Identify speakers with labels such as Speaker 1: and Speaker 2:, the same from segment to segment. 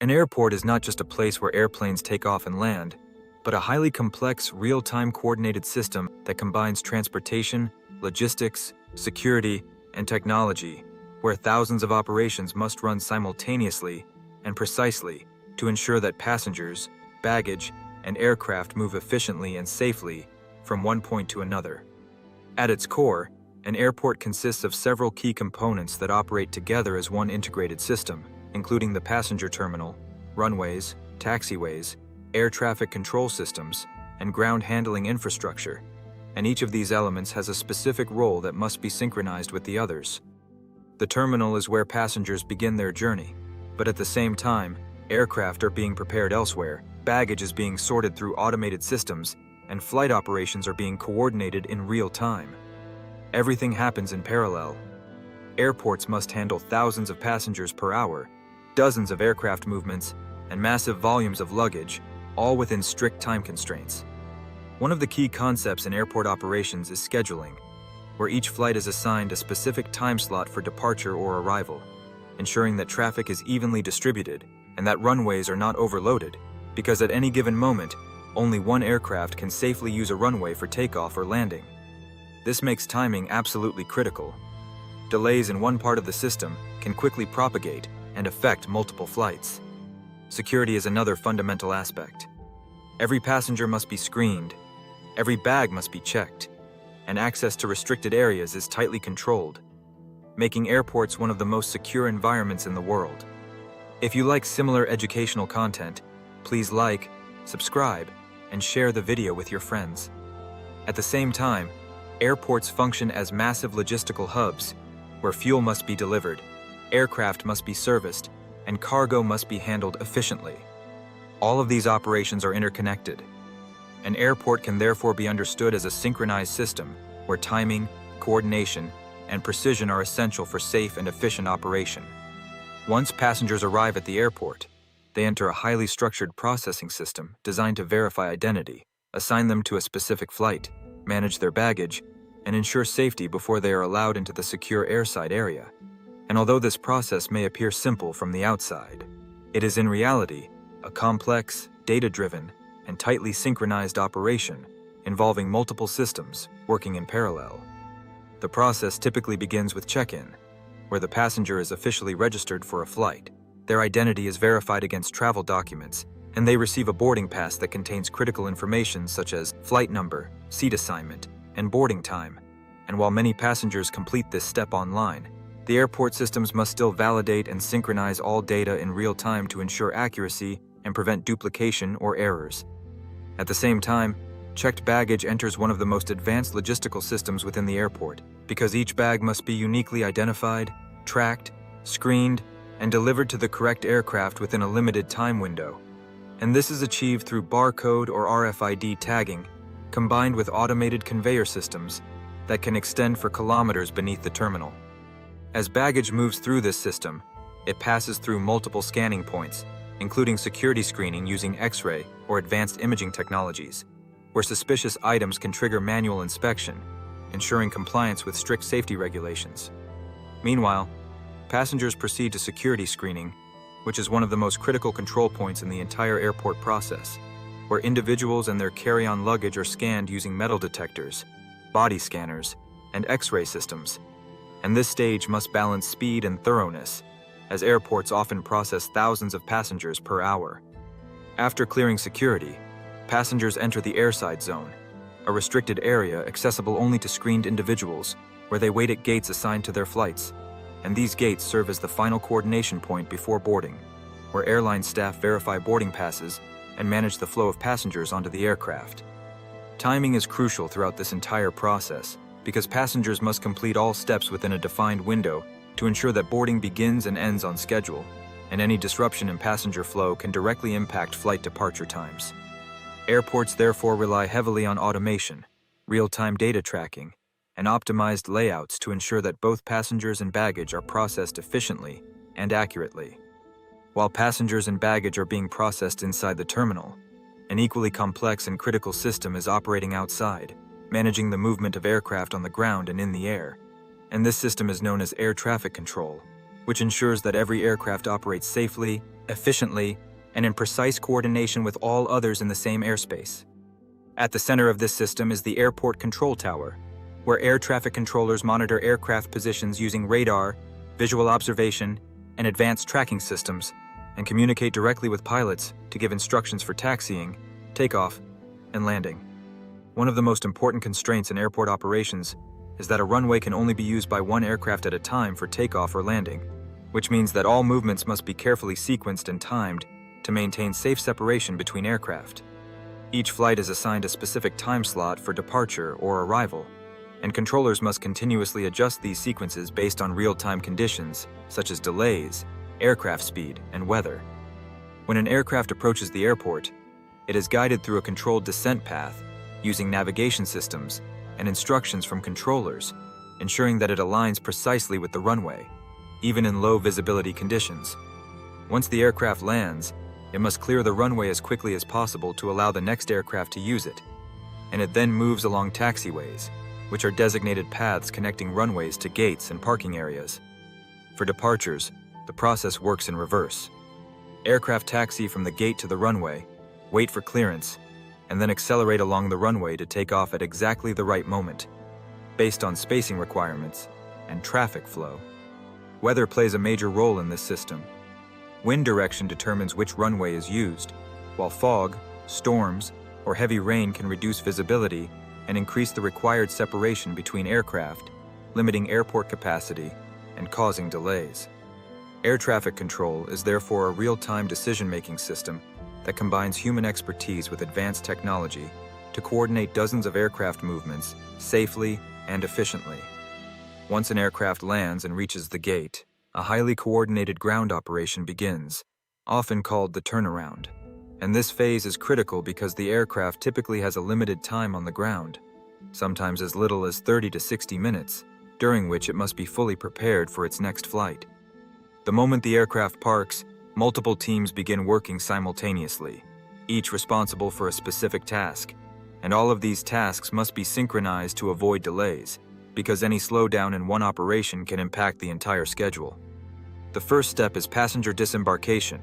Speaker 1: An airport is not just a place where airplanes take off and land, but a highly complex, real-time coordinated system that combines transportation, logistics, security, and technology, where thousands of operations must run simultaneously and precisely to ensure that passengers, baggage, and aircraft move efficiently and safely from one point to another. At its core, an airport consists of several key components that operate together as one integrated system, including the passenger terminal, runways, taxiways, air traffic control systems, and ground handling infrastructure, and each of these elements has a specific role that must be synchronized with the others. The terminal is where passengers begin their journey, but at the same time, aircraft are being prepared elsewhere, baggage is being sorted through automated systems, and flight operations are being coordinated in real time. Everything happens in parallel. Airports must handle thousands of passengers per hour, dozens of aircraft movements, and massive volumes of luggage, all within strict time constraints. One of the key concepts in airport operations is scheduling, where each flight is assigned a specific time slot for departure or arrival, ensuring that traffic is evenly distributed and that runways are not overloaded, because at any given moment, only one aircraft can safely use a runway for takeoff or landing. This makes timing absolutely critical. Delays in one part of the system can quickly propagate and affect multiple flights. Security is another fundamental aspect. Every passenger must be screened, every bag must be checked, and access to restricted areas is tightly controlled, making airports one of the most secure environments in the world. If you like similar educational content, please like, subscribe, and share the video with your friends. At the same time, airports function as massive logistical hubs where fuel must be delivered, aircraft must be serviced, and cargo must be handled efficiently. All of these operations are interconnected. An airport can therefore be understood as a synchronized system where timing, coordination, and precision are essential for safe and efficient operation. Once passengers arrive at the airport, they enter a highly structured processing system designed to verify identity, assign them to a specific flight, manage their baggage, and ensure safety before they are allowed into the secure airside area. And although this process may appear simple from the outside, it is in reality a complex, data-driven, and tightly synchronized operation involving multiple systems working in parallel. The process typically begins with check-in, where the passenger is officially registered for a flight. Their identity is verified against travel documents, and they receive a boarding pass that contains critical information such as flight number, seat assignment, and boarding time. And while many passengers complete this step online, the airport systems must still validate and synchronize all data in real time to ensure accuracy and prevent duplication or errors. At the same time, checked baggage enters one of the most advanced logistical systems within the airport, because each bag must be uniquely identified, tracked, screened, and delivered to the correct aircraft within a limited time window. And this is achieved through barcode or RFID tagging, combined with automated conveyor systems that can extend for kilometers beneath the terminal. As baggage moves through this system, it passes through multiple scanning points, including security screening using X-ray or advanced imaging technologies, where suspicious items can trigger manual inspection, ensuring compliance with strict safety regulations. Meanwhile, passengers proceed to security screening, which is one of the most critical control points in the entire airport process, where individuals and their carry-on luggage are scanned using metal detectors, body scanners, and X-ray systems. And this stage must balance speed and thoroughness, as airports often process thousands of passengers per hour. After clearing security, passengers enter the airside zone, a restricted area accessible only to screened individuals, where they wait at gates assigned to their flights. And these gates serve as the final coordination point before boarding, where airline staff verify boarding passes and manage the flow of passengers onto the aircraft. Timing is crucial throughout this entire process, because passengers must complete all steps within a defined window to ensure that boarding begins and ends on schedule, and any disruption in passenger flow can directly impact flight departure times. Airports therefore rely heavily on automation, real-time data tracking, and optimized layouts to ensure that both passengers and baggage are processed efficiently and accurately. While passengers and baggage are being processed inside the terminal, an equally complex and critical system is operating outside, managing the movement of aircraft on the ground and in the air. And this system is known as air traffic control, which ensures that every aircraft operates safely efficiently, and in precise coordination with all others in the same airspace. At the center of this system is the airport control tower, where air traffic controllers monitor aircraft positions using radar, visual observation, and advanced tracking systems, and communicate directly with pilots to give instructions for taxiing, takeoff, and landing. One of the most important constraints in airport operations is that a runway can only be used by one aircraft at a time for takeoff or landing, which means that all movements must be carefully sequenced and timed to maintain safe separation between aircraft. Each flight is assigned a specific time slot for departure or arrival, and controllers must continuously adjust these sequences based on real-time conditions, such as delays, aircraft speed, and weather. When an aircraft approaches the airport, it is guided through a controlled descent path using navigation systems and instructions from controllers, ensuring that it aligns precisely with the runway, even in low visibility conditions. Once the aircraft lands, it must clear the runway as quickly as possible to allow the next aircraft to use it, and it then moves along taxiways, which are designated paths connecting runways to gates and parking areas. For departures, the process works in reverse. Aircraft taxi from the gate to the runway, wait for clearance, and then accelerate along the runway to take off at exactly the right moment, based on spacing requirements and traffic flow. Weather plays a major role in this system. Wind direction determines which runway is used, while fog, storms, or heavy rain can reduce visibility and increase the required separation between aircraft, limiting airport capacity and causing delays. Air traffic control is therefore a real-time decision-making system that combines human expertise with advanced technology to coordinate dozens of aircraft movements safely and efficiently. Once an aircraft lands and reaches the gate, a highly coordinated ground operation begins, often called the turnaround. And this phase is critical because the aircraft typically has a limited time on the ground, sometimes as little as 30 to 60 minutes, during which it must be fully prepared for its next flight. The moment the aircraft parks, multiple teams begin working simultaneously, each responsible for a specific task, and all of these tasks must be synchronized to avoid delays, because any slowdown in one operation can impact the entire schedule. The first step is passenger disembarkation,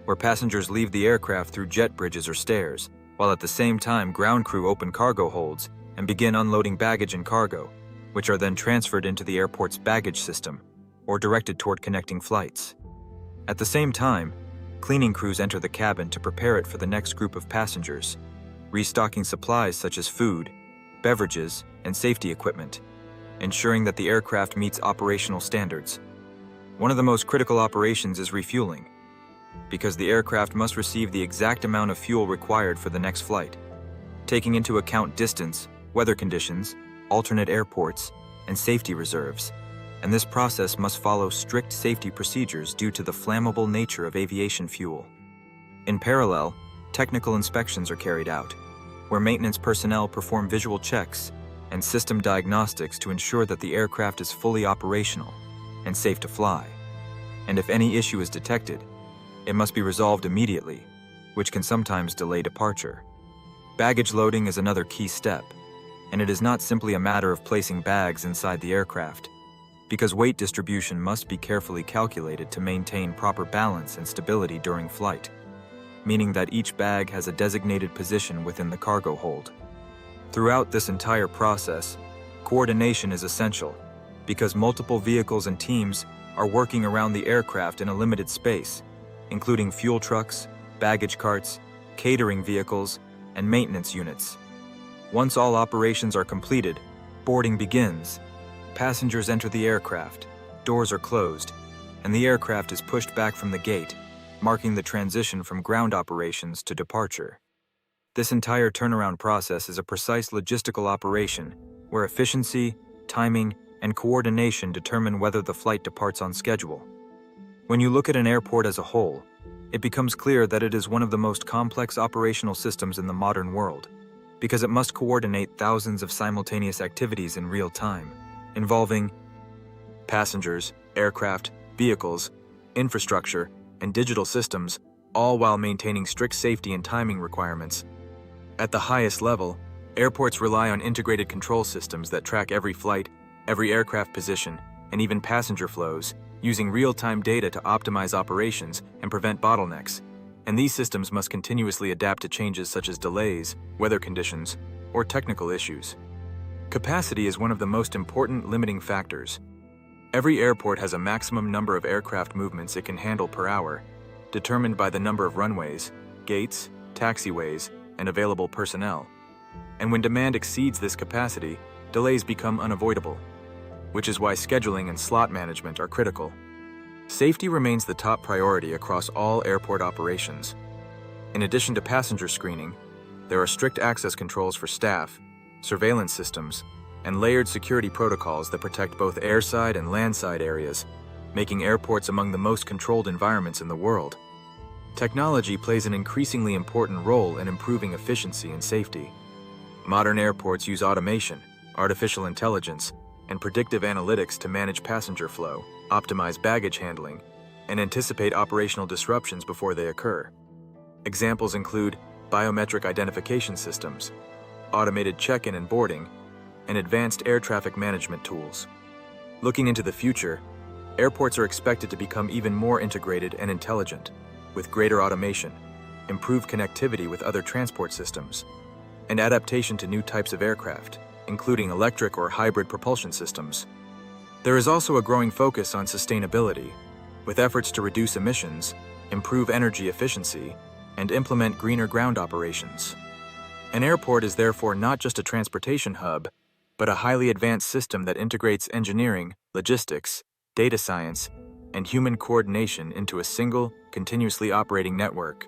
Speaker 1: where passengers leave the aircraft through jet bridges or stairs, while at the same time ground crew open cargo holds and begin unloading baggage and cargo, which are then transferred into the airport's baggage system or directed toward connecting flights. At the same time, cleaning crews enter the cabin to prepare it for the next group of passengers, restocking supplies such as food, beverages, and safety equipment, ensuring that the aircraft meets operational standards. One of the most critical operations is refueling, because the aircraft must receive the exact amount of fuel required for the next flight, taking into account distance, weather conditions, alternate airports, and safety reserves. And this process must follow strict safety procedures due to the flammable nature of aviation fuel. In parallel, technical inspections are carried out, where maintenance personnel perform visual checks and system diagnostics to ensure that the aircraft is fully operational and safe to fly. And if any issue is detected, it must be resolved immediately, which can sometimes delay departure. Baggage loading is another key step, and it is not simply a matter of placing bags inside the aircraft, because weight distribution must be carefully calculated to maintain proper balance and stability during flight, meaning that each bag has a designated position within the cargo hold. Throughout this entire process, coordination is essential, because multiple vehicles and teams are working around the aircraft in a limited space, including fuel trucks, baggage carts, catering vehicles, and maintenance units. Once all operations are completed, boarding begins. Passengers enter the aircraft, doors are closed, and the aircraft is pushed back from the gate, marking the transition from ground operations to departure. This entire turnaround process is a precise logistical operation where efficiency, timing, and coordination determine whether the flight departs on schedule. When you look at an airport as a whole, it becomes clear that it is one of the most complex operational systems in the modern world, because it must coordinate thousands of simultaneous activities in real time, involving passengers, aircraft, vehicles, infrastructure, and digital systems, all while maintaining strict safety and timing requirements. At the highest level, airports rely on integrated control systems that track every flight, every aircraft position, and even passenger flows, using real-time data to optimize operations and prevent bottlenecks, and these systems must continuously adapt to changes such as delays, weather conditions, or technical issues. Capacity is one of the most important limiting factors. Every airport has a maximum number of aircraft movements it can handle per hour, determined by the number of runways, gates, taxiways, and available personnel. And when demand exceeds this capacity, delays become unavoidable, which is why scheduling and slot management are critical. Safety remains the top priority across all airport operations. In addition to passenger screening, there are strict access controls for staff, surveillance systems, and layered security protocols that protect both airside and landside areas, making airports among the most controlled environments in the world. Technology plays an increasingly important role in improving efficiency and safety. Modern airports use automation, artificial intelligence, and predictive analytics to manage passenger flow, optimize baggage handling, and anticipate operational disruptions before they occur. Examples include biometric identification systems, automated check-in and boarding, and advanced air traffic management tools. Looking into the future, airports are expected to become even more integrated and intelligent, with greater automation, improved connectivity with other transport systems, and adaptation to new types of aircraft, including electric or hybrid propulsion systems. There is also a growing focus on sustainability, with efforts to reduce emissions, improve energy efficiency, and implement greener ground operations. An airport is therefore not just a transportation hub, but a highly advanced system that integrates engineering, logistics, data science, and human coordination into a single, continuously operating network.